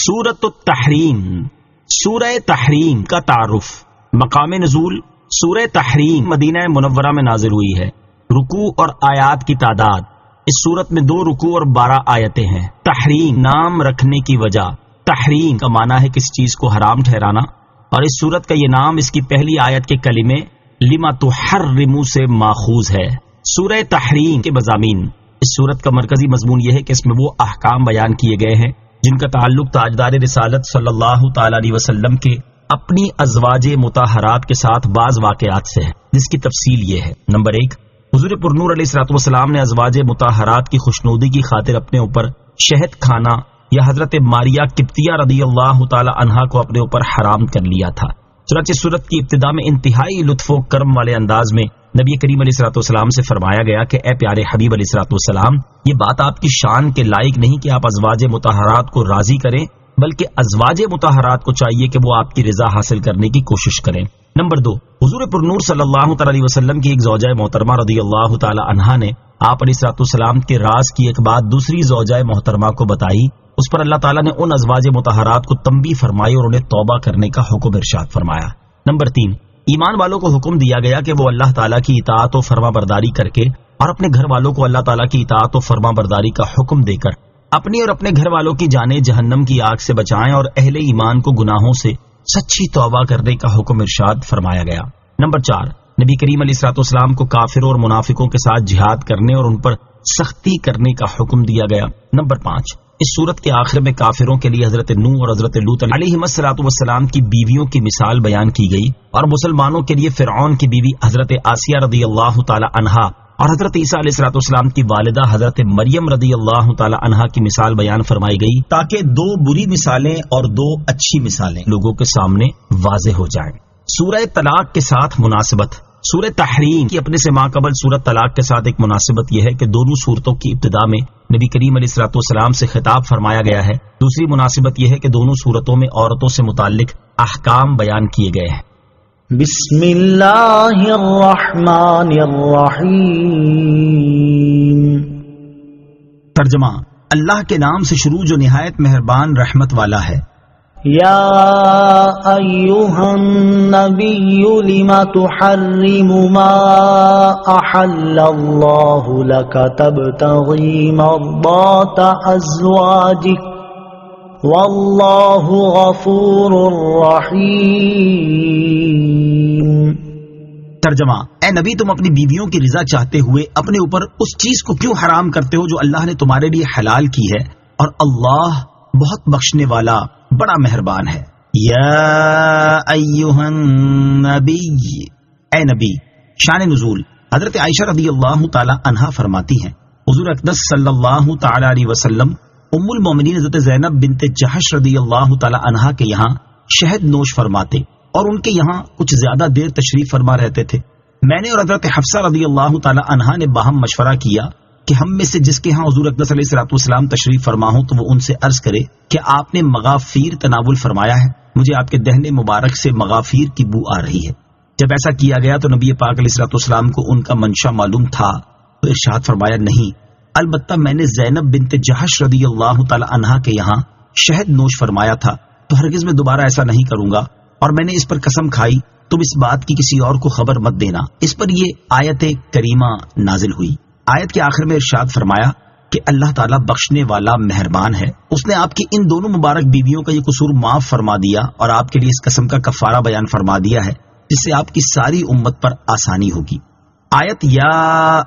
سورۃ التحریم، سورہ تحریم کا تعارف۔ مقام نزول، سورہ تحریم مدینہ منورہ میں نازل ہوئی ہے۔ رکوع اور آیات کی تعداد، اس سورت میں 2 رکوع اور 12 آیتیں ہیں۔ تحریم نام رکھنے کی وجہ، تحریم کا معنی ہے کسی چیز کو حرام ٹھہرانا، اور اس سورت کا یہ نام اس کی پہلی آیت کے کلمے لما تحرم سے ماخوذ ہے۔ سورہ تحریم کے مضامین، اس سورت کا مرکزی مضمون یہ ہے کہ اس میں وہ احکام بیان کیے گئے ہیں جن کا تعلق تاجدار رسالت صلی اللہ تعالی علیہ وسلم کے اپنی ازواج مطہرات کے ساتھ بعض واقعات سے ہے، جس کی تفصیل یہ ہے۔ نمبر 1، حضور پرنور علیہ الصلوۃ والسلام نے ازواج مطہرات کی خوشنودی کی خاطر اپنے اوپر شہد کھانا یا حضرت ماریہ قبطیہ رضی اللہ تعالی عنہا کو اپنے اوپر حرام کر لیا تھا۔ چنانچہ سورت کی ابتدا میں انتہائی لطف و کرم والے انداز میں نبی کریم علیہ الصلوۃ والسلام سے فرمایا گیا کہ اے پیارے حبیب علیہ الصلوۃ والسلام، یہ بات آپ کی شان کے لائق نہیں کہ آپ ازواج مطہرات کو راضی کریں، بلکہ ازواج مطہرات کو چاہیے کہ وہ آپ کی رضا حاصل کرنے کی کوشش کریں۔ نمبر 2، حضور پرنور صلی اللہ تعالی علیہ وسلم کی ایک زوجہ محترمہ رضی اللہ تعالی عنہا نے آپ علیہ الصلوۃ والسلام کے راز کی ایک بات دوسری زوجہ محترمہ کو بتائی۔ اس پر اللہ تعالیٰ نے ان ازواج مطہرات کو تنبیہ فرمائی اور انہیں توبہ کرنے کا حکم ارشاد فرمایا۔ نمبر 3، ایمان والوں کو حکم دیا گیا کہ وہ اللہ تعالیٰ کی اطاعت و فرما برداری کر کے اور اپنے گھر والوں کو اللہ تعالیٰ کی اطاعت و فرما برداری کا حکم دے کر اپنی اور اپنے گھر والوں کی جانیں جہنم کی آگ سے بچائیں، اور اہل ایمان کو گناہوں سے سچی توبہ کرنے کا حکم ارشاد فرمایا گیا۔ نمبر 4، نبی کریم علیہ الصلوۃ والسلام کو کافروں اور منافقوں کے ساتھ جہاد کرنے اور ان پر سختی کرنے کا حکم دیا گیا۔ نمبر 5، اس صورت کے آخر میں کافروں کے لیے حضرت نوح اور حضرت لوط علیہ الصلوۃ والسلام کی بیویوں کی مثال بیان کی گئی، اور مسلمانوں کے لیے فرعون کی بیوی حضرت آسیہ رضی اللہ تعالی عنہا اور حضرت عیسیٰ علیہ الصلوۃ والسلام کی والدہ حضرت مریم رضی اللہ تعالی عنہا کی مثال بیان فرمائی گئی، تاکہ 2 بری مثالیں اور 2 اچھی مثالیں لوگوں کے سامنے واضح ہو جائیں۔ سورہ طلاق کے ساتھ مناسبت، سورہ تحریم کی اپنے سے ماقبل سورت طلاق کے ساتھ ایک مناسبت یہ ہے کہ دونوں صورتوں کی ابتدا میں نبی کریم علیہ الصلوۃ والسلام سے خطاب فرمایا گیا ہے۔ دوسری مناسبت یہ ہے کہ دونوں صورتوں میں عورتوں سے متعلق احکام بیان کیے گئے ہیں۔ بسم اللہ الرحمن الرحیم۔ ترجمہ، اللہ کے نام سے شروع جو نہایت مہربان رحمت والا ہے۔ یا ایہا النبی لم تحرم ما احل اللہ لک تبتغی مرضات ازواجک واللہ غفور رحیم۔ ترجمہ، اے نبی تم اپنی بیویوں کی رضا چاہتے ہوئے اپنے اوپر اس چیز کو کیوں حرام کرتے ہو جو اللہ نے تمہارے لیے حلال کی ہے، اور اللہ بہت بخشنے والا بڑا مہربان ہے۔ یا ایہا النبی، اے نبی۔ شان نزول، حضرت عائشہ رضی اللہ تعالی عنہا فرماتی ہیں حضور اقدس صلی اللہ تعالی علیہ وسلم ام المومنین حضرت زینب بنت جحش رضی اللہ تعالی عنہا کے یہاں شہد نوش فرماتے اور ان کے یہاں کچھ زیادہ دیر تشریف فرما رہتے تھے۔ میں نے اور حضرت حفصہ رضی اللہ تعالی عنہا نے باہم مشورہ کیا کہ ہم میں سے جس کے ہاں حضور اقدس علیہ الصلوۃ والسلام تشریف فرما ہوں تو وہ ان سے عرض کرے کہ آپ نے مغافیر تناول فرمایا ہے، مجھے آپ کے دہنے مبارک سے مغافیر کی بو آ رہی ہے۔ جب ایسا کیا گیا تو نبی پاک علیہ الصلوۃ والسلام کو ان کا منشا معلوم تھا تو ارشاد فرمایا، نہیں، البتہ میں نے زینب بنت جحش رضی اللہ تعالی عنہا کے یہاں شہد نوش فرمایا تھا، تو ہرگز میں دوبارہ ایسا نہیں کروں گا، اور میں نے اس پر قسم کھائی، تم اس بات کی کسی اور کو خبر مت دینا۔ اس پر یہ آیت کریمہ نازل ہوئی۔ آیت کے آخر میں ارشاد فرمایا کہ اللہ تعالیٰ بخشنے والا مہربان ہے، اس نے آپ کی ان دونوں مبارک بیویوں کا یہ قصور معاف فرما دیا اور آپ کے لیے اس قسم کا کفارہ بیان فرما دیا ہے جس سے آپ کی ساری امت پر آسانی ہوگی۔ آیت یا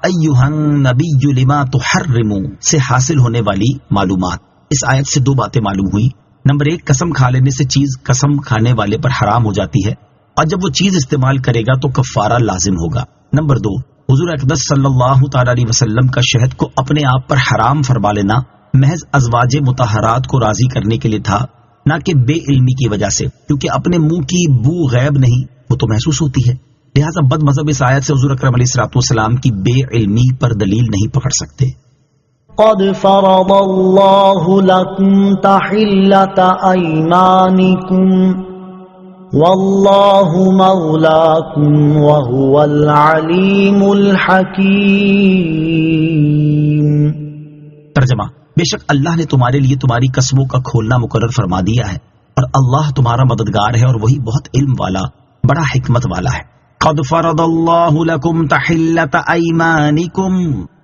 ایہا النبی لما تحرم سے حاصل ہونے والی معلومات، اس آیت سے 2 باتیں معلوم ہوئی۔ نمبر 1، قسم کھا لینے سے چیز قسم کھانے والے پر حرام ہو جاتی ہے، اور جب وہ چیز استعمال کرے گا تو کفارہ لازم ہوگا۔ نمبر 2، حضور اقدس صلی اللہ تعالی علیہ وسلم کا شہد کو اپنے آپ پر حرام فرما لینا محض ازواج مطہرات کو راضی کرنے کے لیے تھا، نہ کہ بے علمی کی وجہ سے، کیونکہ اپنے منہ کی بو غیب نہیں، وہ تو محسوس ہوتی ہے، لہذا بد مذہب اس آیت سے حضور اکرم علیہ الصلوۃ والسلام کی بے علمی پر دلیل نہیں پکڑ سکتے۔ قد فرض اللہ لکم تحلۃ ایمانکم واللہ مولاکم وہو العلیم الحکیم۔ ترجمہ، بے شک اللہ نے تمہارے لیے تمہاری قسموں کا کھولنا مقرر فرما دیا ہے، اور اللہ تمہارا مددگار ہے، اور وہی بہت علم والا بڑا حکمت والا ہے۔ قد فرض اللہ لکم تحلۃ ایمانکم،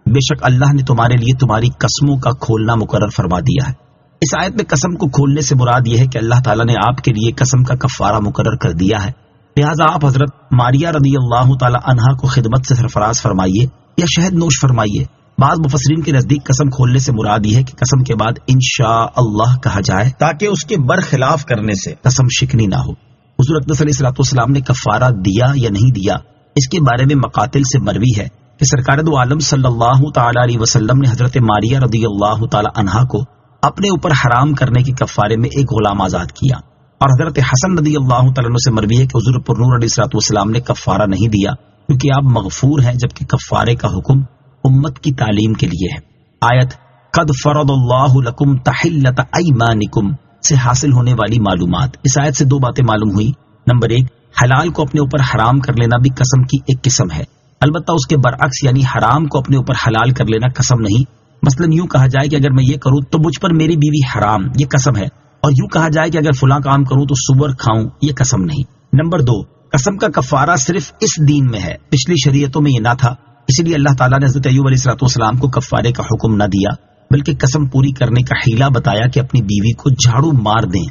بے شک اللہ نے تمہارے لیے تمہاری قسموں کا کھولنا مقرر فرما دیا ہے۔ اس آیت میں قسم کو کھولنے سے مراد یہ ہے کہ اللہ تعالیٰ نے آپ کے لیے قسم کا کفارہ مقرر کر دیا ہے، لہٰذا آپ حضرت ماریہ رضی اللہ تعالی عنہا کو خدمت سے سرفراز فرمائیے یا شہد نوش فرمائیے۔ بعض مفسرین کے نزدیک قسم کھولنے سے مراد یہ ہے کہ قسم کے بعد انشاء اللہ کہا جائے تاکہ اس کے برخلاف کرنے سے قسم شکنی نہ ہو۔ حضور اقدس علیہ الصلوۃ والسلام نے کفارہ دیا یا نہیں دیا، اس کے بارے میں مقاتل سے مروی ہے کہ سرکار دو عالم صلی اللہ تعالی علیہ وسلم نے حضرت ماریہ رضی اللہ تعالی عنہا کو اپنے اوپر حرام کرنے کے کفارے میں ایک غلام آزاد کیا، اور حضرت حسن رضی اللہ تعالیٰ عنہ سے مروی ہے کہ حضور پر نور علیہ الصلوۃ والسلام نے کفارہ نہیں دیا کیونکہ آپ مغفور ہیں، جبکہ کفارے کا حکم امت کی تعلیم کے لیے ہے۔ آیت قد فرض اللہ لکم تحلۃ ایمانکم سے حاصل ہونے والی معلومات، اس آیت سے دو باتیں معلوم ہوئی۔ نمبر ایک، حلال کو اپنے اوپر حرام کر لینا بھی قسم کی ایک قسم ہے، البتہ اس کے برعکس یعنی حرام کو اپنے اوپر حلال کر لینا قسم نہیں۔ مثلا یوں کہا جائے کہ اگر میں یہ کروں تو مجھ پر میری بیوی حرام، یہ قسم ہے، اور یوں کہا جائے کہ اگر فلاں کام کروں تو سور کھاؤں، یہ قسم نہیں۔ نمبر دو، قسم کا کفارہ صرف اس دین میں ہے، پچھلی شریعتوں میں یہ نہ تھا، اسی لیے اللہ تعالیٰ نے حضرت ایوب علیہ الصلوۃ والسلام کو کفارے کا حکم نہ دیا، بلکہ قسم پوری کرنے کا حیلہ بتایا کہ اپنی بیوی کو جھاڑو مار دیں۔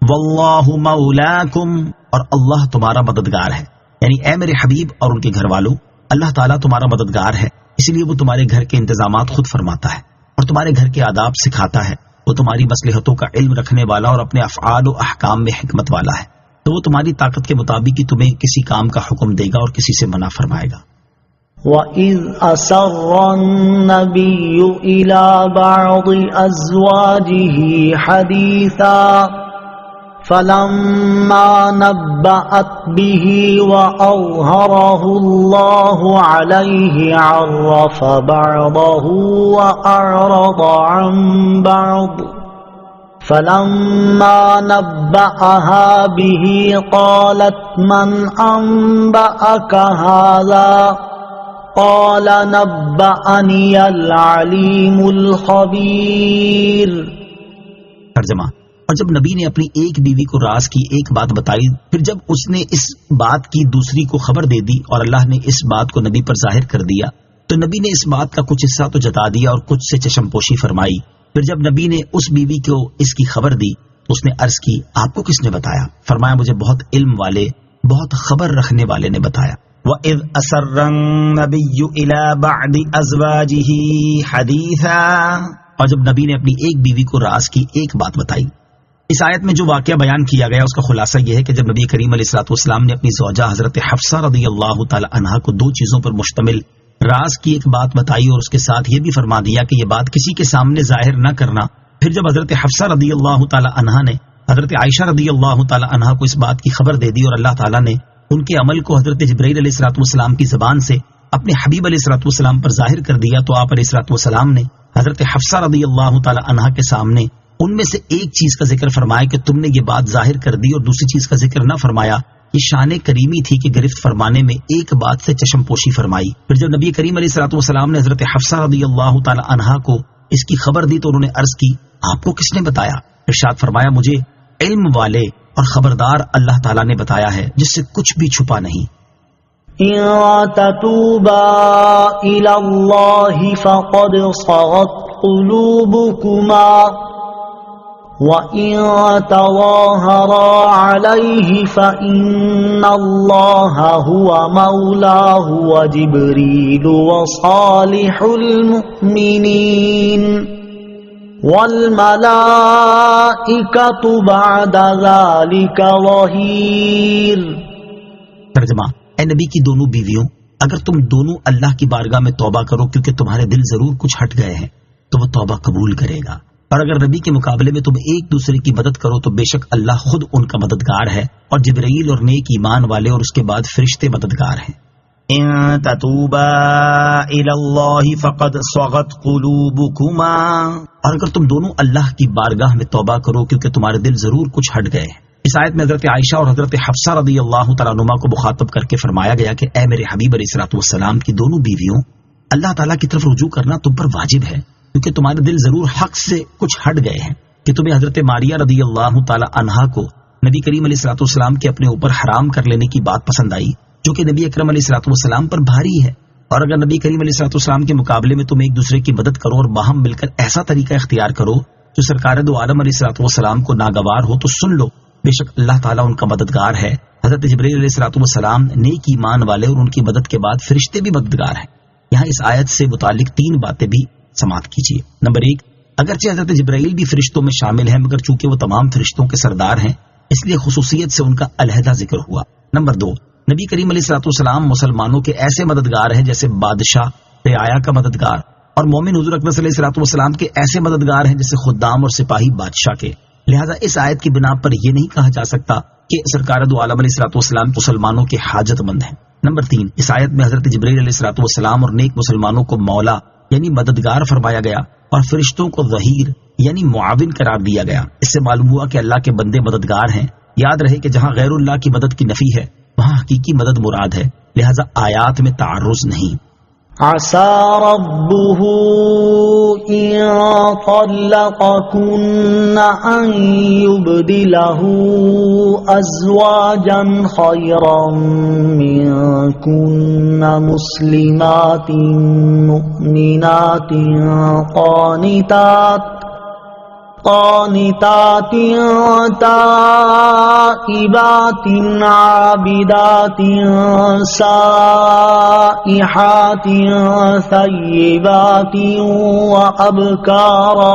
واللہ مولاکم، اور اللہ تمہارا مددگار ہے، یعنی اے میرے حبیب اور ان کے گھر والوں، اللہ تعالیٰ تمہارا مددگار ہے، اس لیے وہ تمہارے گھر کے انتظامات خود فرماتا ہے اور تمہارے گھر کے آداب سکھاتا ہے، وہ تمہاری مصلحتوں کا علم رکھنے والا اور اپنے افعال و احکام میں حکمت والا ہے، تو وہ تمہاری طاقت کے مطابق ہی تمہیں کسی کام کا حکم دے گا اور کسی سے منع فرمائے گا۔ وَإِذْ أَسَرَّ النَّبِيُّ إِلَى بَعْضِ أَزْوَاجِهِ حَدِيثًا فَلَمَّا نَبَّأَتْ بِهِ وَأَظْهَرَهُ اللَّهُ عَلَيْهِ عَرَّفَ بَعْضَهُ وَأَعْرَضَ عَنْ بَعْضٍ فَلَمَّا نَبَّأَهَا بِهِ قَالَتْ مَنْ أَنْبَأَكَ هَذَا قال نبأني العليم الخبير۔ ترجمہ، اور جب نبی نے اپنی ایک بیوی کو راز کی ایک بات بتائی، پھر جب اس نے اس بات کی دوسری کو خبر دے دی اور اللہ نے اس بات کو نبی پر ظاہر کر دیا، تو نبی نے اس بات کا کچھ حصہ تو جتا دیا اور کچھ سے چشم پوشی فرمائی۔ پھر جب نبی نے اس بیوی کو اس کی خبر دی تو اس نے عرض کی، آپ کو کس نے بتایا؟ فرمایا، مجھے بہت علم والے، بہت خبر رکھنے والے نے بتایا۔ وَإِذْ أَسَرَّ النَّبِيُّ إِلَى بَعْضِ أَزْوَاجِهِ حَدِيثًا، اور جب نبی نے اپنی ایک بیوی کو راز کی ایک بات بتائی۔ اس آیت میں جو واقعہ بیان کیا گیا اس کا خلاصہ یہ ہے کہ جب نبی کریم علیہ الصلوۃ والسلام نے اپنی زوجہ حضرت حفصہ رضی اللہ تعالی عنہا کو دو چیزوں پر مشتمل راز کی ایک بات بتائی اور اس کے ساتھ یہ بھی فرما دیا کہ یہ بات کسی کے سامنے ظاہر نہ کرنا، پھر جب حضرت حفصہ رضی اللہ تعالی عنہا نے حضرت عائشہ رضی اللہ تعالی عنہا کو اس بات کی خبر دے دی اور اللہ تعالیٰ نے ان کے عمل کو حضرت جبرائیل علیہ الصلوۃ والسلام کی زبان سے اپنے حبیب علیہ الصلوۃ والسلام پر ظاہر کر دیا، تو آپ علیہ الصلوۃ والسلام نے حضرت حفصہ رضی اللہ تعالی عنہا کے سامنے ان میں سے ایک چیز کا ذکر فرمایا کہ تم نے یہ بات ظاہر کر دی، اور دوسری چیز کا ذکر نہ فرمایا۔ یہ شان کریمی تھی کہ گرفت فرمانے میں ایک بات سے چشم پوشی فرمائی۔ پھر جب نبی کریم علیہ الصلوۃ والسلام نے حضرت حفصہ رضی اللہ تعالی عنہا کو اس کی خبر دی تو انہوں نے عرض کی، آپ کو کس نے بتایا؟ ارشاد فرمایا، مجھے علم والے اور خبردار اللہ تعالیٰ نے بتایا ہے جس سے کچھ بھی چھپا نہیں۔ إِن تَتُوبَا إِلَى اللَّهِ فَقَدْ صَغَتْ قُلُوبُكُمَا وَإِن تَظَاهَرَا عَلَيْهِ فَإِنَّ اللَّهَ هُوَ مَوْلَاهُ وَجِبْرِيلُ وَصَالِحُ الْمُؤْمِنِينَ وَالْمَلَائِكَةُ بَعْدَ ذَلِكَ ظَهِيرٌ۔ ترجمہ، اے نبی کی دونوں بیویوں، اگر تم دونوں اللہ کی بارگاہ میں توبہ کرو کیونکہ تمہارے دل ضرور کچھ ہٹ گئے ہیں تو وہ توبہ قبول کرے گا، اور اگر نبی کے مقابلے میں تم ایک دوسرے کی مدد کرو تو بے شک اللہ خود ان کا مددگار ہے، اور جبرائیل اور نیک ایمان والے اور اس کے بعد فرشتے مددگار ہیں۔ ان تتوبا الی اللہ فقد صغت قلوبکما، اور اگر تم دونوں اللہ کی بارگاہ میں توبہ کرو کیونکہ تمہارے دل ضرور کچھ ہٹ گئے ہیں۔ اس آیت میں حضرت عائشہ اور حضرت حفصہ رضی اللہ تعالیٰ عنہما کو مخاطب کر کے فرمایا گیا کہ اے میرے حبیب علیہ الصلوۃ والسلام کی دونوں بیویوں، اللہ تعالیٰ کی طرف رجوع کرنا تم پر واجب ہے، کیونکہ تمہارے دل ضرور حق سے کچھ ہٹ گئے ہیں کہ تمہیں حضرت ماریہ رضی اللہ تعالی عنہا کو نبی کریم علیہ الصلوۃ والسلام کے اپنے اوپر حرام کر لینے کی بات پسند آئی، جو کہ نبی اکرم علیہ الصلوۃ والسلام پر بھاری ہے. اور اگر نبی کریم علیہ الصلوۃ والسلام کے مقابلے میں تم ایک دوسرے کی مدد کرو اور باہم مل کر ایسا طریقہ اختیار کرو جو سرکار دو عالم علیہ الصلوۃ والسلام کو ناگوار ہو، تو سن لو بے شک اللہ تعالیٰ ان کا مددگار ہے. حضرت جبرائیل علیہ الصلوۃ والسلام نیک ایمان والے اور ان کی مدد کے بعد فرشتے بھی مددگار ہیں. یہاں اس آیت سے متعلق 3 باتیں بھی سماعت کیجیے. نمبر 1، اگرچہ حضرت جبرائیل بھی فرشتوں میں شامل ہیں، مگر چونکہ وہ تمام فرشتوں کے سردار ہیں اس لیے خصوصیت سے ان کا علیحدہ ذکر ہوا. نمبر 2، نبی کریم علیہ الصلوۃ والسلام مسلمانوں کے ایسے مددگار ہیں جیسے بادشاہ رعایا کا مددگار، اور مومن حضور اکرم صلی اللہ علیہ والسلام کے ایسے مددگار ہیں جیسے خدام اور سپاہی بادشاہ کے. لہذا اس آیت کی بنا پر یہ نہیں کہا جا سکتا کہ سرکار دو عالم علیہ الصلوۃ والسلام مسلمانوں کے حاجت مند ہیں. نمبر 3، اس آیت میں حضرت جبرائیل علیہ الصلوۃ والسلام اور نیک مسلمانوں کو مولا یعنی مددگار فرمایا گیا اور فرشتوں کو ظہیر یعنی معاون قرار دیا گیا. اس سے معلوم ہوا کہ اللہ کے بندے مددگار ہیں. یاد رہے کہ جہاں غیر اللہ کی مدد کی نفی ہے وہاں حقیقی مدد مراد ہے، لہذا آیات میں تعرض نہیں. عسى ربه إن طلقكن أن يبدله أزواجا خيرا منكن مسلمات مؤمنات قانتات تائبات عابدات سائحات ثیبات وابکارا.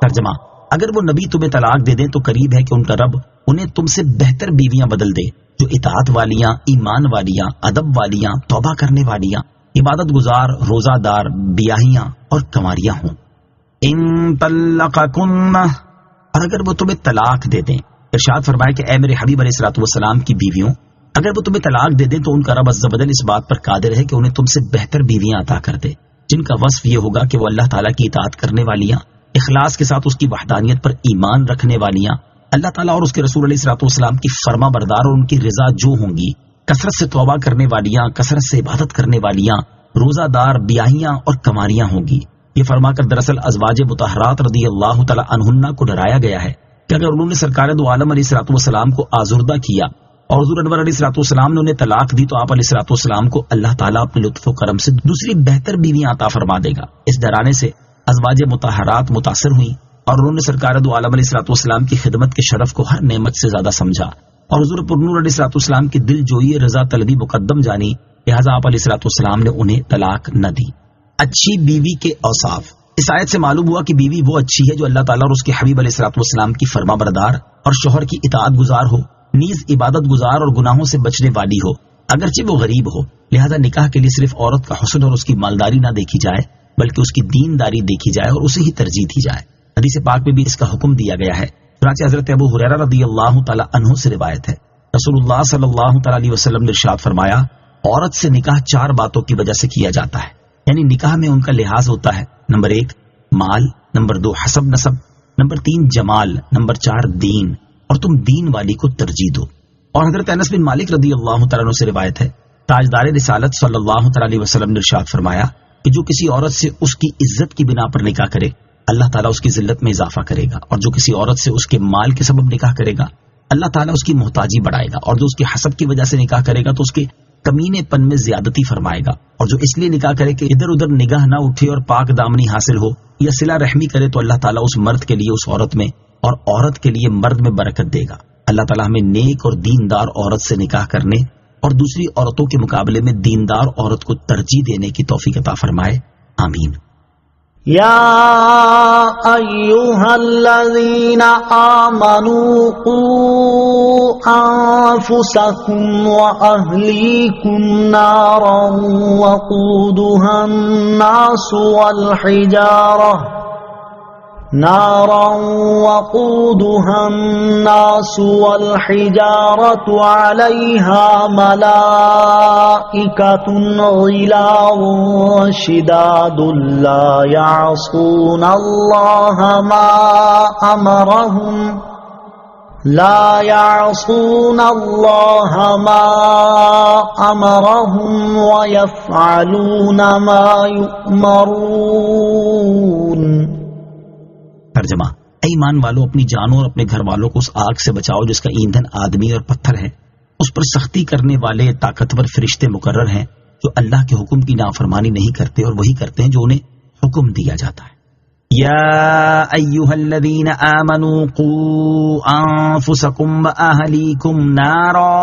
ترجمہ: اگر وہ نبی تمہیں طلاق دے دیں تو قریب ہے کہ ان کا رب انہیں تم سے بہتر بیویاں بدل دے جو اطاعت والیاں، ایمان والیاں، ادب والیاں، توبہ کرنے والیاں، عبادت گزار، روزہ دار، بیاہیاں اور کنواریاں ہوں. ان طلقکن، اور اگر وہ تمہیں طلاق دے دیں. ارشاد فرمایا کہ اے میرے حبیب علیہ الصلوۃ والسلام کی بیویوں، اگر وہ تمہیں طلاق دے دیں تو ان کا رب عز و جل اس بات پر قادر ہے کہ انہیں تم سے بہتر بیویاں عطا کر دے جن کا وصف یہ ہوگا کہ وہ اللہ تعالیٰ کی اطاعت کرنے والیاں، اخلاص کے ساتھ اس کی وحدانیت پر ایمان رکھنے والیاں، اللہ تعالیٰ اور اس کے رسول علیہ الصلوۃ والسلام کی فرما بردار اور ان کی رضا جو ہوں گی، کثرت سے توبہ کرنے والیاں، کثرت سے عبادت کرنے والیاں، روزہ دار، بیاہیاں اور کنواریاں ہوں گی. یہ فرما کر دراصل ازواج مطہرات رضی اللہ تعالی عنہن کو ڈرایا گیا ہے کہ اگر انہوں نے سرکار دو عالم علیہ الصلوۃ والسلام کو آزردہ کیا اور حضور انور علیہ الصلوۃ والسلام نے انہیں طلاق دی تو آپ علیہ الصلوۃ والسلام کو اللہ تعالیٰ اپنے لطف و کرم سے دوسری بہتر بیویاں عطا فرما دے گا. اس ڈرانے سے ازواج مطہرات متاثر ہوئیں اور انہوں نے سرکار دو عالم علیہ الصلوۃ والسلام کی خدمت کے شرف کو ہر نعمت سے زیادہ سمجھا اور حضور پرنور علیہ الصلوۃ والسلام کی دل جوئی رضا طلبی مقدم جانی، لہذا آپ علیہ الصلوۃ والسلام نے انہیں طلاق نہ دی. اچھی بیوی کے اوصاف. اس آیت سے معلوم ہوا کہ بیوی وہ اچھی ہے جو اللہ تعالیٰ اور اس کے حبیب علیہ الصلوۃ والسلام کی فرما بردار اور شوہر کی اطاعت گزار ہو، نیز عبادت گزار اور گناہوں سے بچنے والی ہو، اگرچہ وہ غریب ہو. لہذا نکاح کے لیے صرف عورت کا حسن اور اس کی مالداری نہ دیکھی جائے بلکہ اس کی دینداری دیکھی جائے اور اسے ہی ترجیح دی جائے. حدیث پاک میں بھی اس کا حکم دیا گیا ہے. چنانچہ حضرت ابو ہریرہ رضی اللہ تعالی عنہ سے روایت ہے، رسول اللہ صلی اللہ تعالی علیہ وسلم نے ارشاد فرمایا، عورت سے نکاح 4 باتوں کی وجہ سے کیا جاتا ہے، یعنی نکاح میں ان کا لحاظ ہوتا ہے. نمبر 1 مال، نمبر 2 حسب نسب، نمبر 3 جمال، نمبر 4 دین، اور تم دین والی کو ترجیح دو. اور حضرت انس بن مالک رضی اللہ تعالیٰ عنہ سے روایت ہے، تاجدار رسالت صلی اللہ تعالیٰ علیہ وسلم نے ارشاد فرمایا کہ جو کسی عورت سے اس کی عزت کی بنا پر نکاح کرے اللہ تعالیٰ اس کی ذلت میں اضافہ کرے گا، اور جو کسی عورت سے اس کے مال کے سبب نکاح کرے گا اللہ تعالیٰ اس کی محتاجی بڑھائے گا، اور جو اس کے حسب کی وجہ سے نکاح کرے گا تو اس کے کمینے پن میں زیادتی فرمائے گا، اور جو اس لیے نکاح کرے کہ ادھر ادھر نگاہ نہ اٹھے اور پاک دامنی حاصل ہو یا صلہ رحمی کرے تو اللہ تعالیٰ اس مرد کے لیے اس عورت میں اور عورت کے لیے مرد میں برکت دے گا. اللہ تعالیٰ ہمیں نیک اور دیندار عورت سے نکاح کرنے اور دوسری عورتوں کے مقابلے میں دیندار عورت کو ترجیح دینے کی توفیق عطا فرمائے. آمین. یا ایھا الذین آمنوا قوا انفسکم واہلیکم نارا وقودها الناس والحجارة علیہا ملائکۃ غلاظ شداد لا يعصون اللہ ما امرهم لا يعصون الله ما أمرهم ويفعلون ما يؤمرون۔ ترجمہ: اے ایمان والو، اپنی جانوں اور اپنے گھر والوں کو اس آگ سے بچاؤ جس کا ایندھن آدمی اور پتھر ہے۔ اس پر سختی کرنے والے طاقتور فرشتے مقرر ہیں جو اللہ کے حکم کی نافرمانی نہیں کرتے اور وہی کرتے ہیں جو انہیں حکم دیا جاتا ہے۔ یا ایھا الذین آمنوا قوا انفسکم واہلیکم نارا،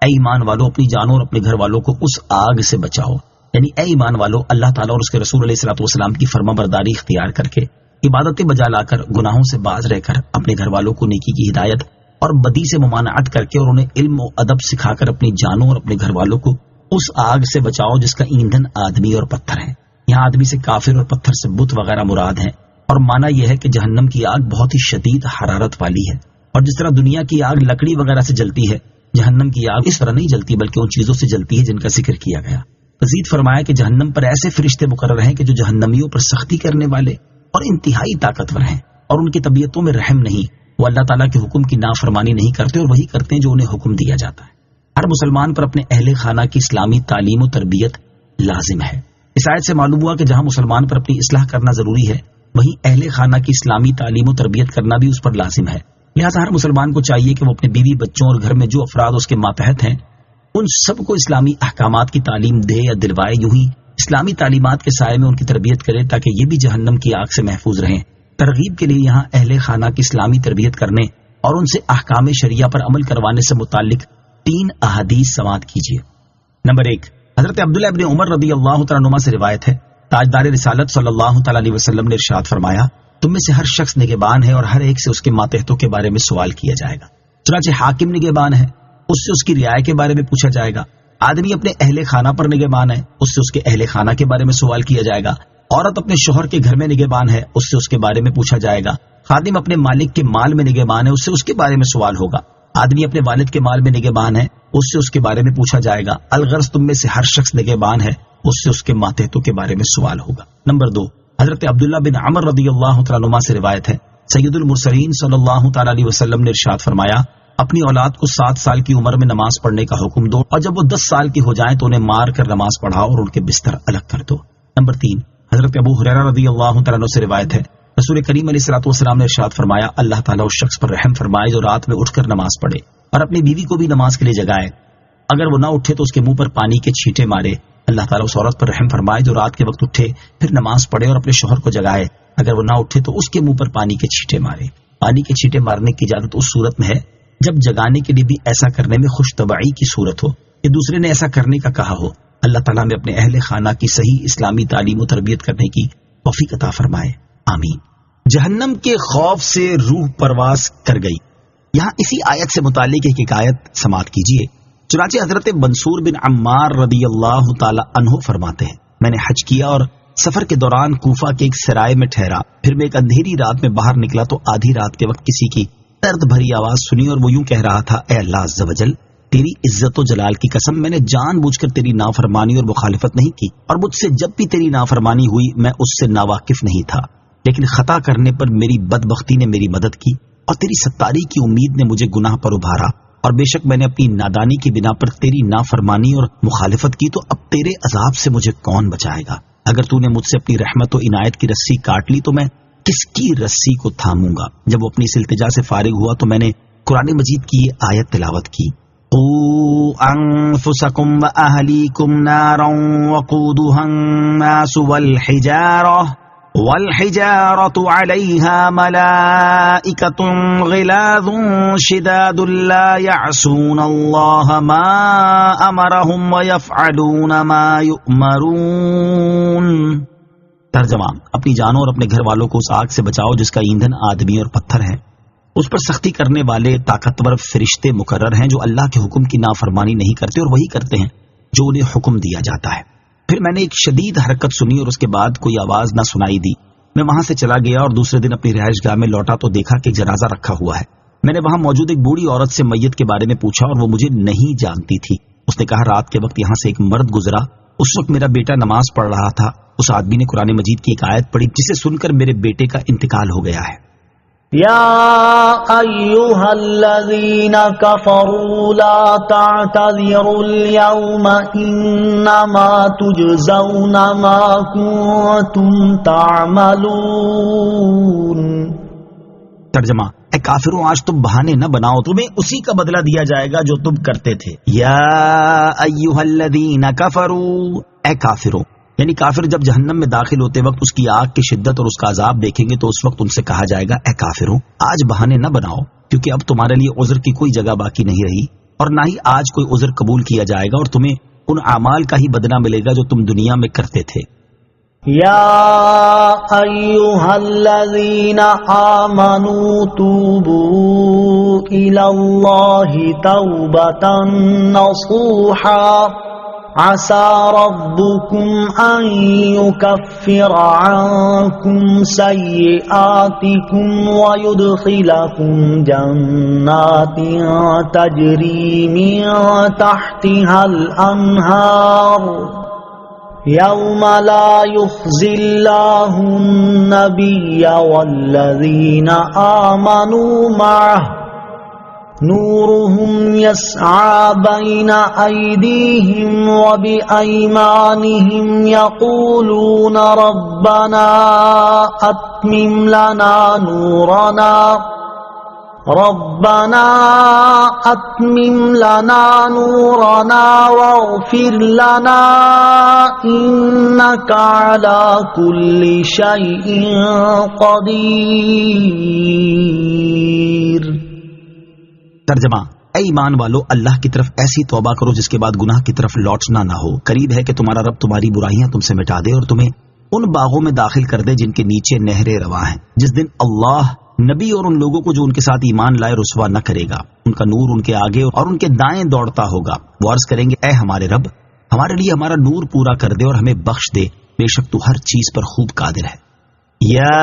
اے ایمان والو، اپنی جانوں اور اپنے گھر والوں کو اس آگ سے بچاؤ، یعنی اے ایمان والو، اللہ تعالیٰ اور اس کے رسول علیہ الصلوۃ والسلام کی فرما برداری اختیار کر کے، عبادتیں بجا لا کر، گناہوں سے باز رہ کر، اپنے گھر والوں کو نیکی کی ہدایت اور بدی سے ممانعت کر کے اور انہیں علم و ادب سکھا کر اپنی جانوں اور اپنے گھر والوں کو اس آگ سے بچاؤ جس کا ایندھن آدمی اور پتھر ہے۔ یہاں آدمی سے کافر اور پتھر سے بت وغیرہ مراد ہیں، اور معنی یہ ہے کہ جہنم کی آگ بہت ہی شدید حرارت والی ہے، اور جس طرح دنیا کی آگ لکڑی وغیرہ سے جلتی ہے، جہنم کی آگ اس طرح نہیں جلتی بلکہ ان چیزوں سے جلتی ہے جن کا ذکر کیا گیا۔ مزید فرمایا کہ جہنم پر ایسے فرشتے مقرر ہیں کہ جو جہنمیوں پر سختی کرنے والے اور انتہائی طاقتور ہیں، اور ان کی طبیعتوں میں رحم نہیں، وہ اللہ تعالیٰ کے حکم کی نافرمانی نہیں کرتے اور وہی کرتے ہیں جو انہیں حکم دیا جاتا ہے۔ ہر مسلمان پر اپنے اہل خانہ کی اسلامی تعلیم و تربیت لازم ہے۔ اس آیت سے معلوم ہوا کہ جہاں مسلمان پر اپنی اصلاح کرنا ضروری ہے، وہیں اہل خانہ کی اسلامی تعلیم و تربیت کرنا بھی اس پر لازم ہے۔ لہٰذا ہر مسلمان کو چاہیے کہ وہ اپنے بیوی بچوں اور گھر میں جو افراد اس کے ماتحت ہیں ان سب کو اسلامی احکامات کی تعلیم دے یا دلوائے، یوں ہی اسلامی تعلیمات کے سائے میں ان کی تربیت کرے تاکہ یہ بھی جہنم کی آگ سے محفوظ رہیں۔ ترغیب کے لیے یہاں اہل خانہ کی اسلامی تربیت کرنے اور ان سے احکام شریعہ پر عمل کروانے سے متعلق 3 احادیث سماعت کیجیے۔ نمبر 1، حضرت عبداللہ ابن عمر رضی اللہ تعالیٰ عنہما سے روایت ہے، تاجدار رسالت صلی اللہ تعالیٰ علیہ وسلم نے ارشاد فرمایا، تم میں سے ہر شخص نگہبان ہے اور ہر ایک سے اس کے ماتحتوں کے بارے میں سوال کیا جائے گا۔ چنانچہ حاکم نگہبان ہے، اس سے اس کی رعایا کے بارے میں پوچھا جائے گا۔ آدمی اپنے اہل خانہ پر نگہبان ہے، اس سے اس کے اہل خانہ کے بارے میں سوال کیا جائے گا۔ عورت اپنے شوہر کے گھر میں نگہبان ہے، اس سے اس کے بارے میں پوچھا جائے گا۔ خادم اپنے مالک کے مال میں نگہبان ہے، اس سے اس کے بارے میں سوال ہوگا۔ آدمی اپنے والد کے مال میں نگہبان ہے، اس سے اس کے بارے میں پوچھا جائے گا۔ الغرض تم میں سے ہر شخص نگہبان ہے، اس سے اس کے ماتحتوں کے بارے میں سوال ہوگا۔ نمبر 2، حضرت عبداللہ بن عمر رضی اللہ تعالیٰ عنہما سے روایت ہے، سید المرسلین صلی اللہ تعالیٰ علیہ وسلم نے ارشاد فرمایا، اپنی اولاد کو 7 سال کی عمر میں نماز پڑھنے کا حکم دو، اور جب وہ 10 سال کی ہو جائیں تو انہیں مار کر نماز پڑھاؤ اور ان کے بستر الگ کر دو۔ نمبر 3، حضرت ابو ہریرہ رضی اللہ تعالیٰ عنہ سے روایت ہے، رسول کریم علیہ الصلوۃ والسلام نے ارشاد فرمایا، اللہ تعالیٰ اس شخص پر رحم فرمائے جو رات میں اٹھ کر نماز پڑھے اور اپنی بیوی کو بھی نماز کے لیے جگائے، اگر وہ نہ اٹھے تو اس کے منہ پر پانی کے چھینٹے مارے۔ اللہ تعالیٰ اس عورت پر رحم فرمائے جو رات کے وقت اٹھے پھر نماز پڑھے اور اپنے شوہر کو جگائے، اگر وہ نہ اٹھے تو اس کے منہ پر پانی کے چھینٹے مارے۔ پانی کے چھینٹے مارنے کی اجازت اس صورت میں ہے جب جگانے کے لیے بھی ایسا کرنے میں خوش طبعی کی صورت ہو کہ دوسرے نے ایسا کرنے کا کہا ہو۔ اللہ تعالیٰ میں اپنے اہل خانہ کی صحیح اسلامی تعلیم و تربیت کرنے کی توفیق عطا فرمائے، آمین۔ جہنم کے خوف سے روح پرواز کر گئی، یہاں اسی آیت سے متعلق ایک حکایت سماعت کیجیے۔ چنانچہ حضرت منصور بن عمار رضی اللہ تعالی عنہ فرماتے ہیں، میں نے حج کیا اور سفر کے دوران کوفہ کے ایک سرائے میں ٹھہرا، پھر میں ایک اندھیری رات میں باہر نکلا تو آدھی رات کے وقت کسی کی درد بھری آواز سنی اور وہ یوں کہہ رہا تھا، اے اللہ عز و جل، تیری عزت و جلال کی قسم، میں نے جان بوجھ کر تیری نافرمانی اور مخالفت نہیں کی، اور مجھ سے جب بھی تیری نافرمانی ہوئی میں اس سے ناواقف نہیں تھا، لیکن خطا کرنے پر میری بدبختی نے میری مدد کی اور تیری ستاری کی امید نے مجھے گناہ پر ابھارا، اور بے شک میں نے اپنی نادانی کی بنا پر تیری نافرمانی اور مخالفت کی، تو اب تیرے عذاب سے مجھے کون بچائے گا؟ اگر تو نے مجھ سے اپنی رحمت و عنایت کی رسی کاٹ لی تو میں کس کی رسی کو تھاموں گا؟ جب وہ اپنی اس التجا سے فارغ ہوا تو میں نے قرآن مجید کی یہ آیت تلاوت کی، قوا انفسکم واہلیکم نارا وقودها الناس والحجارة علیہا ملائکۃ غلاظ شداد لا یعصون اللہ ما امرهم ویفعلون ما یؤمرون۔ ترجمہ، اپنی جانوں اور اپنے گھر والوں کو اس آگ سے بچاؤ جس کا ایندھن آدمی اور پتھر ہے۔ اس پر سختی کرنے والے طاقتور فرشتے مقرر ہیں جو اللہ کے حکم کی نافرمانی نہیں کرتے اور وہی کرتے ہیں جو انہیں حکم دیا جاتا ہے۔ پھر میں نے ایک شدید حرکت سنی اور اس کے بعد کوئی آواز نہ سنائی دی۔ میں وہاں سے چلا گیا اور دوسرے دن اپنی رہائش گاہ میں لوٹا تو دیکھا کہ ایک جنازہ رکھا ہوا ہے۔ میں نے وہاں موجود ایک بوڑھی عورت سے میت کے بارے میں پوچھا اور وہ مجھے نہیں جانتی تھی۔ اس نے کہا، رات کے وقت یہاں سے ایک مرد گزرا، اس وقت میرا بیٹا نماز پڑھ رہا تھا، اس آدمی نے قرآن مجید کی ایک آیت پڑھی جسے سن کر میرے بیٹے کا انتقال ہو گیا ہے۔ يا أيها الذين كفروا لا تعتذروا اليوم إنما تجزون ما كنتم تعملون. ترجمہ: اے کافروں، آج تم بہانے نہ بناؤ، تمہیں اسی کا بدلہ دیا جائے گا جو تم کرتے تھے. یا ایھا الذین کفروا، اے کافروں، یعنی کافر جب جہنم میں داخل ہوتے وقت اس کی آگ کی شدت اور اس کا عذاب دیکھیں گے تو اس وقت ان سے کہا جائے گا اے کافروں، آج بہانے نہ بناؤ، کیونکہ اب تمہارے لیے عذر کی کوئی جگہ باقی نہیں رہی اور نہ ہی آج کوئی عذر قبول کیا جائے گا اور تمہیں ان اعمال کا ہی بدلہ ملے گا جو تم دنیا میں کرتے تھے. یا ایھا الذین آمنوا توبوا الی اللہ توبۃ نصوحا عسى ربكم أن يكفر عنكم سيئاتكم ويدخلكم جنات تجري من تحتها الأنهار يوم لا يخزي الله النبي والذين آمنوا معه نورهم يسعى بين أيديهم وبأيمانهم يقولون ربنا أتمم لنا نورنا واغفر لنا إنك على كل شيء قدير. ترجمہ: اے ایمان والو، اللہ کی طرف ایسی توبہ کرو جس کے بعد گناہ کی طرف لوٹنا نہ ہو. قریب ہے کہ تمہارا رب تمہاری برائیاں تم سے مٹا دے اور تمہیں ان باغوں میں داخل کر دے جن کے نیچے نہریں رواں ہیں. جس دن اللہ نبی اور ان لوگوں کو جو ان کے ساتھ ایمان لائے رسوا نہ کرے گا. ان کا نور ان کے آگے اور ان کے دائیں دوڑتا ہوگا. وہ عرض کریں گے اے ہمارے رب، ہمارے لیے ہمارا نور پورا کر دے اور ہمیں بخش دے، بے شک تو ہر چیز پر خوب قادر ہے. یا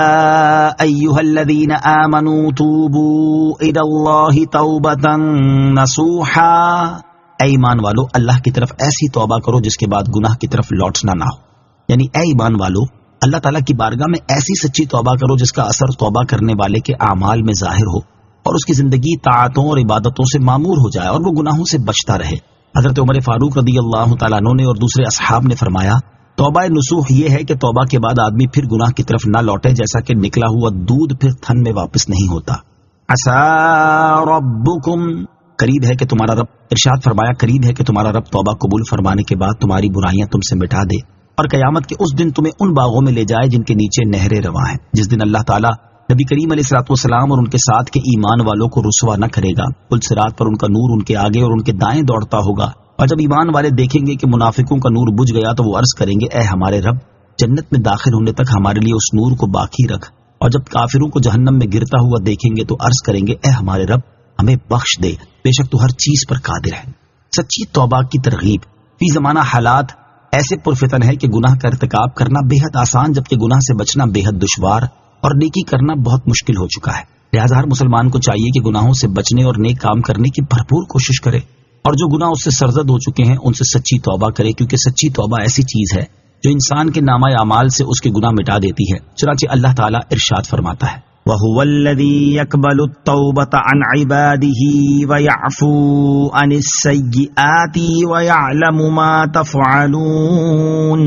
ایھا الذین آمنوا توبوا الی اللہ توبۃ نصوحا، اے ایمان والو، اللہ کی طرف ایسی توبہ کرو جس کے بعد گناہ کی طرف لوٹنا نہ ہو. یعنی اے ایمان والو، اللہ تعالیٰ کی بارگاہ میں ایسی سچی توبہ کرو جس کا اثر توبہ کرنے والے کے اعمال میں ظاہر ہو اور اس کی زندگی طاعتوں اور عبادتوں سے معمور ہو جائے اور وہ گناہوں سے بچتا رہے. حضرت عمر فاروق رضی اللہ تعالیٰ عنہ نے اور دوسرے اصحاب نے فرمایا توبہ نصوح یہ ہے کہ توبہ کے بعد آدمی پھر گناہ کی طرف نہ لوٹے، جیسا کہ نکلا ہوا دودھ پھر تھن میں واپس نہیں ہوتا. عسى ربکم، قریب ہے کہ تمہارا رب، ارشاد فرمایا قریب ہے کہ تمہارا رب توبہ قبول فرمانے کے بعد تمہاری برائیاں تم سے مٹا دے اور قیامت کے اس دن تمہیں ان باغوں میں لے جائے جن کے نیچے نہریں رواں ہیں. جس دن اللہ تعالیٰ نبی کریم علیہ الصلوۃ والسلام اور ان کے ساتھ کے ایمان والوں کو رسوا نہ کرے گا. پل صراط پر ان کا نور ان کے آگے اور ان کے دائیں دوڑتا ہوگا، اور جب ایمان والے دیکھیں گے کہ منافقوں کا نور بجھ گیا تو وہ عرض کریں گے اے ہمارے رب، جنت میں داخل ہونے تک ہمارے لیے اس نور کو باقی رکھ. اور جب کافروں کو جہنم میں گرتا ہوا دیکھیں گے تو عرض کریں گے اے ہمارے رب، ہمیں بخش دے، بے شک تو ہر چیز پر قادر ہے. سچی توبہ کی ترغیب. فی زمانہ حالات ایسے پرفتن ہے کہ گناہ کا ارتکاب کرنا بے حد آسان جبکہ گناہ سے بچنا بے حد دشوار اور نیکی کرنا بہت مشکل ہو چکا ہے. لہذا ہر مسلمان کو چاہیے کہ گناہوں سے بچنے اور نیک کام کرنے کی بھرپور کوشش کرے اور جو گناہ اس سے سرزد ہو چکے ہیں ان سے سچی توبہ کرے، کیونکہ سچی توبہ ایسی چیز ہے جو انسان کے نامہ اعمال سے اس کے گناہ مٹا دیتی ہے. چنانچہ اللہ تعالیٰ ارشاد فرماتا ہے وَهُوَ الَّذِي يَقْبَلُ التَّوْبَةَ عَنْ عِبَادِهِ وَيَعْفُو عَنِ السَّيِّئَاتِ وَيَعْلَمُ مَا تَفْعَلُونَ.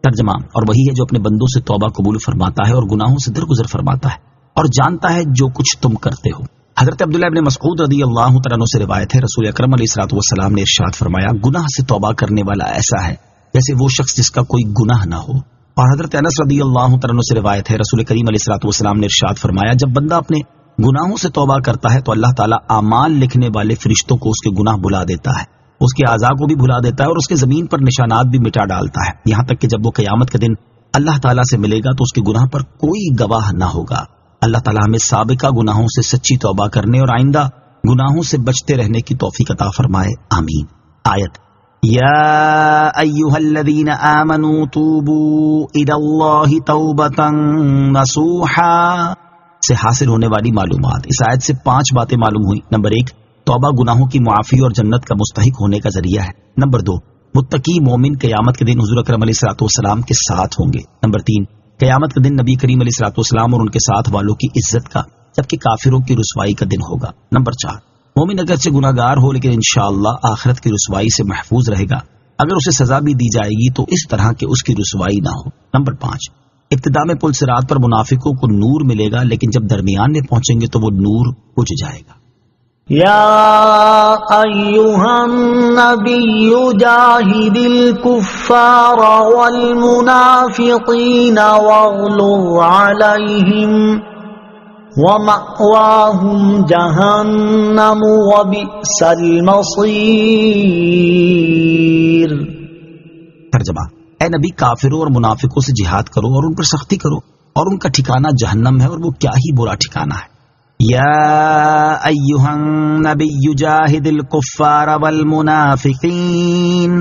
ترجمہ: اور وہی ہے جو اپنے بندوں سے توبہ قبول فرماتا ہے اور گناہوں سے درگزر فرماتا ہے اور جانتا ہے جو کچھ تم کرتے ہو. حضرت عبداللہ ابن مسعود رضی اللہ تعالیٰ عنہ سے روایت ہے، رسول اکرم علیہ الصلوۃ والسلام نے ارشاد فرمایا گناہ سے توبہ کرنے والا ایسا ہے جیسے وہ شخص جس کا کوئی گناہ نہ ہو. اور حضرت انس رضی اللہ تعالیٰ عنہ سے روایت ہے، رسول کریم علیہ الصلوۃ والسلام نے ارشاد فرمایا جب بندہ اپنے گناہوں سے توبہ کرتا ہے تو اللہ تعالیٰ اعمال لکھنے والے فرشتوں کو اس کے گناہ بھلا دیتا ہے، اس کے اعضاء کو بھی بھلا دیتا ہے اور اس کے زمین پر نشانات بھی مٹا ڈالتا ہے، یہاں تک کہ جب وہ قیامت کے دن اللہ تعالیٰ سے ملے گا تو اس کے گناہ پر کوئی گواہ نہ ہوگا. اللہ تعالیٰ ہمیں سابقہ گناہوں سے سچی توبہ کرنے اور آئندہ گناہوں سے بچتے رہنے کی توفیق عطا فرمائے، آمین. آیت یا ایھا الذین آمنوا توبوا الی اللہ توبۃ نصوحا سے حاصل ہونے والی معلومات. اس آیت سے 5 باتیں معلوم ہوئی. نمبر 1، توبہ گناہوں کی معافی اور جنت کا مستحق ہونے کا ذریعہ ہے. نمبر 2، متقی مومن قیامت کے دن حضور اکرم علیہ الصلوۃ والسلام کے ساتھ ہوں گے. نمبر 3، قیامت کے دن نبی کریم علیہ الصلوۃ والسلام اور ان کے ساتھ والوں کی عزت کا جبکہ کافروں کی رسوائی کا دن ہوگا۔ نمبر 4، مومن اگرچہ گناہگار ہو لیکن انشاءاللہ آخرت کی رسوائی سے محفوظ رہے گا، اگر اسے سزا بھی دی جائے گی تو اس طرح کہ اس کی رسوائی نہ ہو۔ نمبر 5، ابتدا میں پل صراط پر منافقوں کو نور ملے گا، لیکن جب درمیان میں پہنچیں گے تو وہ نور بجھ جائے گا۔ یا ایھا النبی جاہد الکفار والمنافقین واغلظ علیہم ومأواہم جہنم وبئس المصیر۔ ترجمہ، اے نبی کافروں اور منافقوں سے جہاد کرو اور ان پر سختی کرو، اور ان کا ٹھکانہ جہنم ہے اور وہ کیا ہی برا ٹھکانہ ہے۔ یا ایھا النبی جاہد الکفار والمنافقین،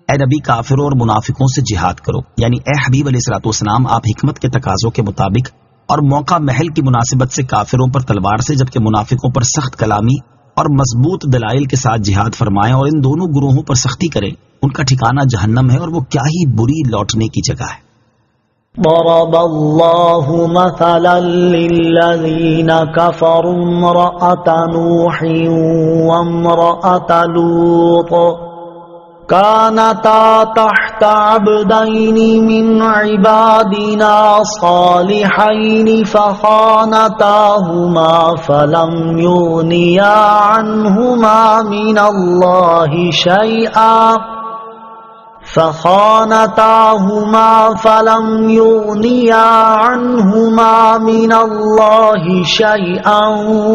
اے نبی کافروں اور منافقوں سے جہاد کرو، یعنی اے حبیب علیہ الصلوۃ والسلام آپ حکمت کے تقاضوں کے مطابق اور موقع محل کی مناسبت سے کافروں پر تلوار سے، جبکہ منافقوں پر سخت کلامی اور مضبوط دلائل کے ساتھ جہاد فرمائیں اور ان دونوں گروہوں پر سختی کریں، ان کا ٹھکانہ جہنم ہے اور وہ کیا ہی بری لوٹنے کی جگہ ہے۔ ضرب اللہ مثلا للذین کفروا امرأة نوح وامرأة لوط كانتا تحت عبدين من عبادنا صالحين فخانتاهما فلم يغنيا عنهما من الله شيئا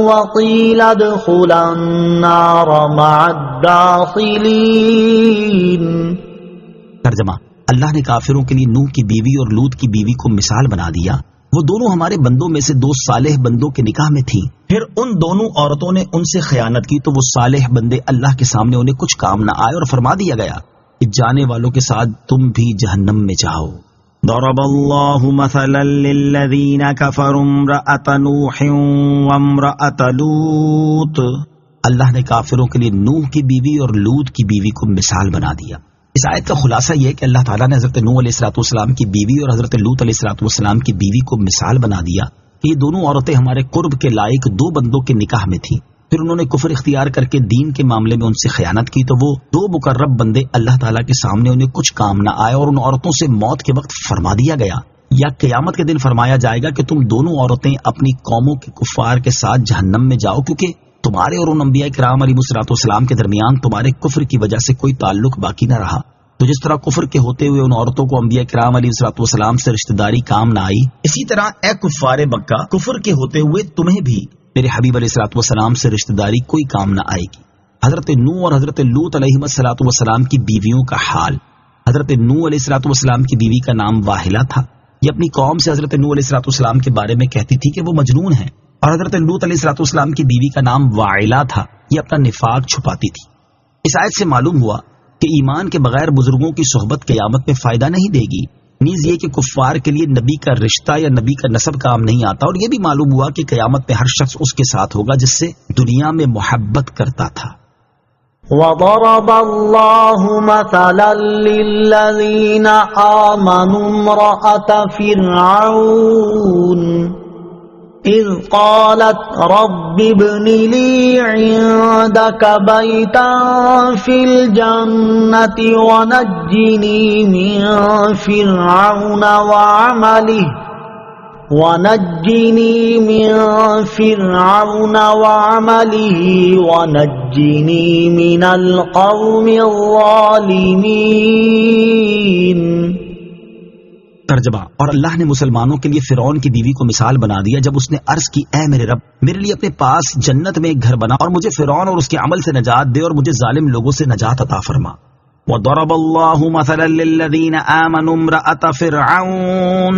وقيل ادخلا النار مع الداخلين۔ ترجمہ، اللہ نے کافروں کے لیے نوح کی بیوی اور لوط کی بیوی کو مثال بنا دیا، وہ دونوں ہمارے بندوں میں سے دو صالح بندوں کے نکاح میں تھیں، پھر ان دونوں عورتوں نے ان سے خیانت کی تو وہ صالح بندے اللہ کے سامنے انہیں کچھ کام نہ آئے اور فرما دیا گیا کہ جانے والوں کے ساتھ تم بھی جہنم میں جاؤ۔ ضرب اللہ مثلا للذین کفروا امرأة نوح وامرأة لوط، اللہ نے کافروں کے لیے نوح کی بیوی اور لوط کی بیوی کو مثال بنا دیا۔ اس آیت کا خلاصہ یہ کہ اللہ تعالیٰ نے حضرت نوح علیہ السلام کی بیوی اور حضرت لوط علیہ السلام کی بیوی کو مثال بنا دیا کہ یہ دونوں عورتیں ہمارے قرب کے لائق دو بندوں کے نکاح میں تھیں، پھر انہوں نے کفر اختیار کر کے دین کے معاملے میں ان سے خیانت کی تو وہ دو مقرب بندے اللہ تعالیٰ کے سامنے انہیں کچھ کام نہ آئے اور ان عورتوں سے موت کے وقت فرما دیا گیا یا قیامت کے دن فرمایا جائے گا کہ تم دونوں عورتیں اپنی قوموں کے کفار کے ساتھ جہنم میں جاؤ، کیونکہ تمہارے اور ان انبیاء کرام علیہ السلام کے درمیان تمہارے کفر کی وجہ سے کوئی تعلق باقی نہ رہا۔ تو جس طرح کفر کے ہوتے ہوئے ان عورتوں کو انبیاء کرام علیہ السلام سے رشتہ داری کام نہ آئی، اسی طرح اے کفار مکہ کفر کے ہوتے ہوئے تمہیں بھی میرے حبیب علیہ السلام سے رشتہ داری کوئی کام نہ آئے گی۔ حضرت نوح اور حضرت لوط علیہ السلام کی بیویوں کا حال، حضرت نوح علیہ السلام کی بیوی کا نام واہلہ تھا، یہ اپنی قوم سے حضرت نوح علیہ السلام کے بارے میں کہتی تھی کہ وہ مجنون ہیں، اور حضرت لوط علیہ السلام کی بیوی کا نام واعلہ تھا، یہ اپنا نفاق چھپاتی تھی۔ اس آیت سے معلوم ہوا کہ ایمان کے بغیر بزرگوں کی صحبت قیامت میں فائدہ نہیں دے گی، نیز یہ کہ کفار کے لیے نبی کا رشتہ یا نبی کا نسب کام نہیں آتا، اور یہ بھی معلوم ہوا کہ قیامت میں ہر شخص اس کے ساتھ ہوگا جس سے دنیا میں محبت کرتا تھا۔ وضرب اللہ مثلا للذین آمنوا امرأة فرعون اذ قالت رب ابن لی عندك بیتا فی الجنة ونجنی من فرعون وعمله ونجنی من القوم الظالمین۔ ترجمہ، اور اللہ نے مسلمانوں کے لیے فرعون کی بیوی کو مثال بنا دیا جب اس نے عرض کی اے میرے رب میرے لیے اپنے پاس جنت میں ایک گھر بنا اور مجھے فرعون اور اس کے عمل سے نجات دے اور مجھے ظالم لوگوں سے نجات عطا فرما۔ وضرب اللہ مثلا للذین آمنوا امرأة فرعون،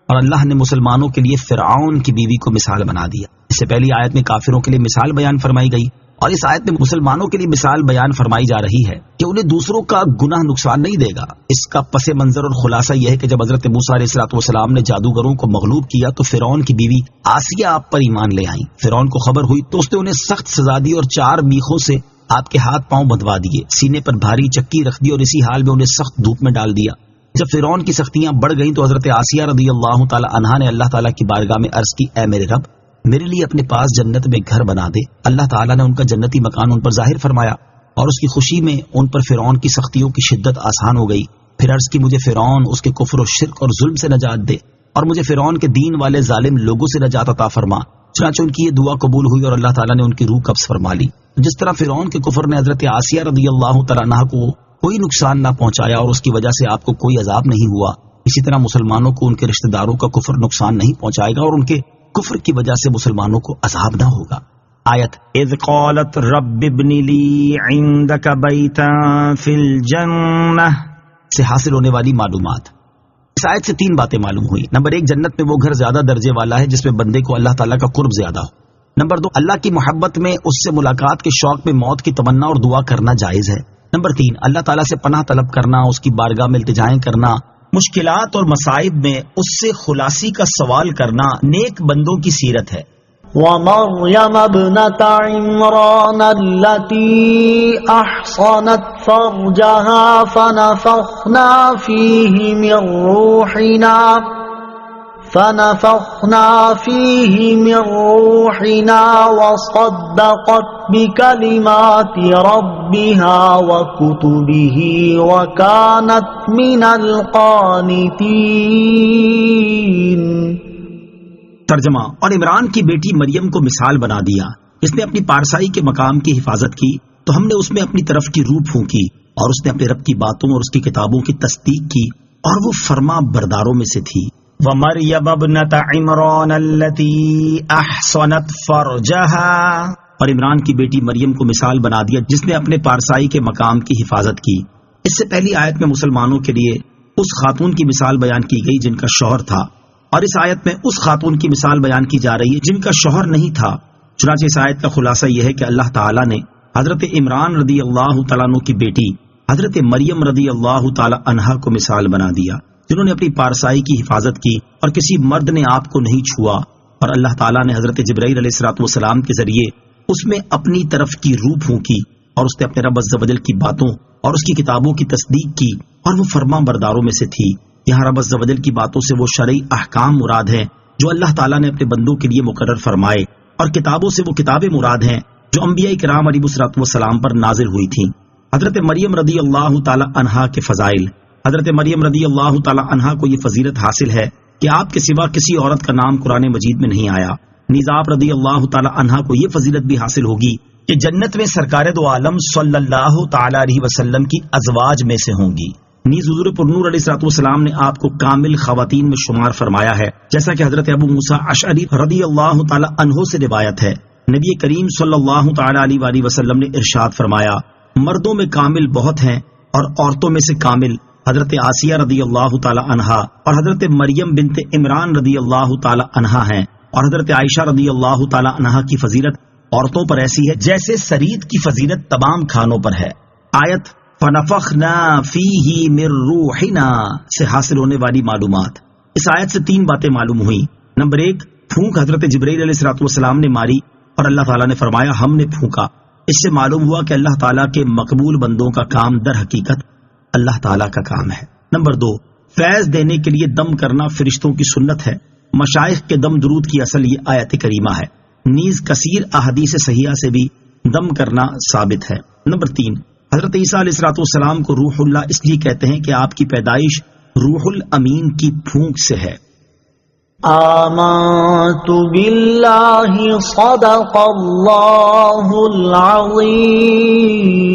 اور اللہ نے مسلمانوں کے لیے فرعون کی بیوی کو مثال بنا دیا۔ اس سے پہلی آیت میں کافروں کے لیے مثال بیان فرمائی گئی اور اس آیت میں مسلمانوں کے لیے مثال بیان فرمائی جا رہی ہے کہ انہیں دوسروں کا گناہ نقصان نہیں دے گا۔ اس کا پس منظر اور خلاصہ یہ ہے کہ جب حضرت موسیٰ علیہ السلام نے جادوگروں کو مغلوب کیا تو فرعون کی بیوی آسیہ آپ پر ایمان لے آئیں۔ فرعون کو خبر ہوئی تو اس نے انہیں سخت سزا دی اور 4 میخوں سے آپ کے ہاتھ پاؤں بندھوا دیے، سینے پر بھاری چکی رکھ دی اور اسی حال میں انہیں سخت دھوپ میں ڈال دیا۔ جب فرعون کی سختیاں بڑھ گئیں تو حضرت آسیہ رضی اللہ تعالی عنہا نے اللہ تعالیٰ کی بارگاہ میں عرض کی اے میرے رب میرے لیے اپنے پاس جنت میں گھر بنا دے۔ اللہ تعالیٰ نے ان کا جنتی مکان ان پر ظاہر فرمایا اور اس کی خوشی میں ان پر فرعون کی سختیوں کی شدت آسان ہو گئی۔ پھر عرض کی مجھے فرعون، اس کے کفر و شرک اور ظلم سے نجات دے، اور مجھے فرعون کے دین والے ظالم لوگوں سے نجات عطا فرما۔ چنانچہ ان کی یہ دعا قبول ہوئی اور اللہ تعالیٰ نے ان کی روح قبض فرما لی۔ جس طرح فرعون کے کفر نے حضرت آسیہ رضی اللہ تعالیٰ عنہا کو کوئی نقصان نہ پہنچایا اور اس کی وجہ سے آپ کو کوئی عذاب نہیں ہوا، اسی طرح مسلمانوں کو ان کے رشتہ داروں کا کفر نقصان نہیں پہنچائے گا اور ان کے کفر کی وجہ سے مسلمانوں کو عذاب نہ ہوگا۔ آیت اذ قالت رب ابن لی عندک بیتا فی الجنہ سے حاصل ہونے والی معلومات۔ اس آیت سے 3 باتیں معلوم ہوئی۔ نمبر 1، جنت میں وہ گھر زیادہ درجے والا ہے جس میں بندے کو اللہ تعالیٰ کا قرب زیادہ ہو۔ نمبر 2، اللہ کی محبت میں اس سے ملاقات کے شوق میں موت کی تمنا اور دعا کرنا جائز ہے۔ نمبر 3، اللہ تعالیٰ سے پناہ طلب کرنا، اس کی بارگاہ میں التجائیں کرنا، مشکلات اور مصائب میں اس سے خلاصی کا سوال کرنا نیک بندوں کی سیرت ہے۔ ومريم ابنة عمران التي أحصنت فرجها فنفخنا فيه من روحنا وصدقت بكلمات ربها وكتبه وكانت من القانتين۔ ترجمہ، اور عمران کی بیٹی مریم کو مثال بنا دیا، اس نے اپنی پارسائی کے مقام کی حفاظت کی تو ہم نے اس میں اپنی طرف کی روح پھونکی، اور اس نے اپنے رب کی باتوں اور اس کی کتابوں کی تصدیق کی اور وہ فرما برداروں میں سے تھی۔ وَمَرْيَمَ ابْنَتَ عِمْرَانَ الَّتِي أَحْصَنَتْ فَرْجَهَا، اور عمران کی بیٹی مریم کو مثال بنا دیا جس نے اپنے پارسائی کے مقام کی حفاظت کی۔ اس سے پہلی آیت میں مسلمانوں کے لیے اس خاتون کی مثال بیان کی گئی جن کا شوہر تھا، اور اس آیت میں اس خاتون کی مثال بیان کی جا رہی ہے جن کا شوہر نہیں تھا۔ چنانچہ اس آیت کا خلاصہ یہ ہے کہ اللہ تعالیٰ نے حضرت عمران رضی اللہ تعالیٰ عنہ کی بیٹی حضرت مریم رضی اللہ تعالیٰ عنہا کو مثال بنا دیا، جنہوں نے اپنی پارسائی کی حفاظت کی اور کسی مرد نے آپ کو نہیں چھوا، اور اللہ تعالیٰ نے حضرت جبرائیل علیہ الصلوۃ والسلام کے ذریعے اس میں اپنی طرف کی روح پھونکی، اور اس نے اپنے رب عز و جل کی باتوں اور اس کی کتابوں کی تصدیق کی اور وہ فرما برداروں میں سے تھی۔ یہاں رب عز و جل کی باتوں سے وہ شرعی احکام مراد ہیں جو اللہ تعالیٰ نے اپنے بندوں کے لیے مقرر فرمائے، اور کتابوں سے وہ کتابیں مراد ہیں جو انبیاء کرام علیہ الصلوۃ والسلام پر نازل ہوئی تھیں۔ حضرت مریم رضی اللہ تعالی عنہا کے فضائل۔ حضرت مریم رضی اللہ تعالی عنہا کو یہ فضیلت حاصل ہے کہ آپ کے سوا کسی عورت کا نام قرآن مجید میں نہیں آیا۔ نیز آپ رضی اللہ تعالی عنہا کو یہ فضیلت بھی حاصل ہوگی کہ جنت میں سرکار دو عالم صلی اللہ تعالی علیہ وسلم کی ازواج میں سے ہوں گی۔ نیز حضور پرنور علیہ الصلوۃ والسلام نے آپ کو کامل خواتین میں شمار فرمایا ہے، جیسا کہ حضرت ابو موسیٰ اشعری رضی اللہ تعالی عنہ سے روایت ہے۔ نبی کریم صلی اللہ تعالی علیہ وآلہ وسلم نے ارشاد فرمایا، مردوں میں کامل بہت ہیں اور عورتوں میں سے کامل حضرت آسیہ رضی اللہ تعالی عنہا اور حضرت مریم بنت عمران رضی اللہ تعالی عنہا ہیں، اور حضرت عائشہ رضی اللہ تعالی عنہا کی فضیلت عورتوں پر ایسی ہے جیسے سرید کی فضیلت تمام کھانوں پر ہے۔ آیت فنفخنا فیہ من روحنا سے حاصل ہونے والی معلومات۔ اس آیت سے 3 باتیں معلوم ہوئی۔ نمبر 1، پھونک حضرت جبرائیل علیہ الصلوۃ والسلام نے ماری اور اللہ تعالیٰ نے فرمایا ہم نے پھونکا۔ اس سے معلوم ہوا کہ اللہ تعالیٰ کے مقبول بندوں کا کام در حقیقت اللہ تعالیٰ کا کام ہے۔ نمبر 2، فیض دینے کے لیے دم کرنا فرشتوں کی سنت ہے۔ مشائخ کے دم درود کی اصل یہ آیت کریمہ ہے۔ نیز کثیر احادیث صحیحہ سے بھی دم کرنا ثابت ہے۔ نمبر 3، حضرت عیسیٰ علیہ الصلوۃ والسلام کو روح اللہ اس لیے کہتے ہیں کہ آپ کی پیدائش روح الامین کی پھونک سے ہے۔ آمنت باللہ صدق اللہ العظیم۔